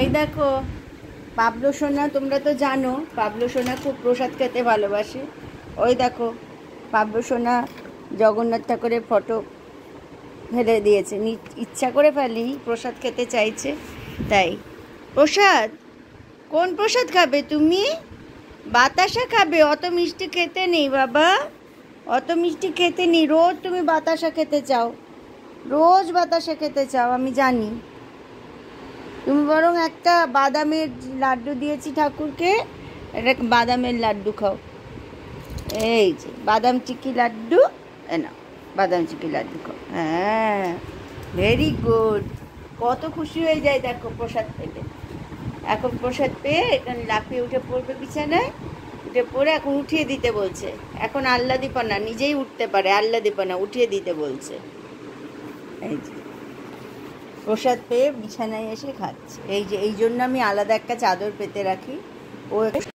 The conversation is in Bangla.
এই দেখো পাবলো সোনা, তোমরা তো জানো পাবলো সোনা খুব প্রসাদ খেতে ভালোবাসে। ওই দেখো পাবলো সোনা জগন্নাথ ঠাকুরের ফটো ফেলে দিয়েছে, ইচ্ছা করে ফেলি, প্রসাদ খেতে চাইছে তাই। প্রসাদ, কোন প্রসাদ খাবে তুমি? বাতাসা খাবে? অত মিষ্টি খেতে নেই বাবা, অত মিষ্টি খেতে নেই। রোজ তুমি বাতাসা খেতে চাও, রোজ বাতাসা খেতে চাও, আমি জানি। তুমি বরং একটা বাদামের লাড্ডু দিয়েছি ঠাকুরকে, একটা বাদামের লাড্ডু খাও। এই যে বাদাম চিকি লাড্ডু, না বাদাম চিকি লাড্ডু খাও। হ্যাঁ, ভেরি গুড। কত খুশি হয়ে যায় দেখো প্রসাদ পেলে। এখন প্রসাদ পেয়ে এখানে লাফিয়ে উঠে পড়বে বিছানায়, উঠে পড়ে এখন উঠিয়ে দিতে বলছে। এখন আহ্লাদিপনা, নিজেই উঠতে পারে, আহ্লাদিপনা উঠিয়ে দিতে বলছে। এই যে প্রসাদ পেয়ে বিছানায় এসে খাচ্ছে। এই যে এই জন্য আমি আলাদা একটা চাদর পেতে রাখি। ও